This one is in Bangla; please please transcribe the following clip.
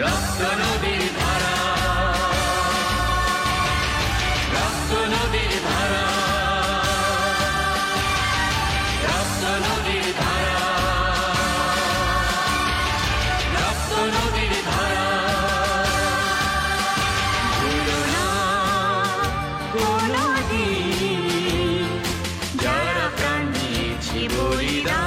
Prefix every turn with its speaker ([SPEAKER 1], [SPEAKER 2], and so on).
[SPEAKER 1] রক্ত নদীর ধারা, রক্ত নদীর ধারা, রক্ত নদীর ধারা, রক্ত নদীর ধারা। ভুলো না কোনোদিন যারা প্রাণ দিয়েছি বলিদান।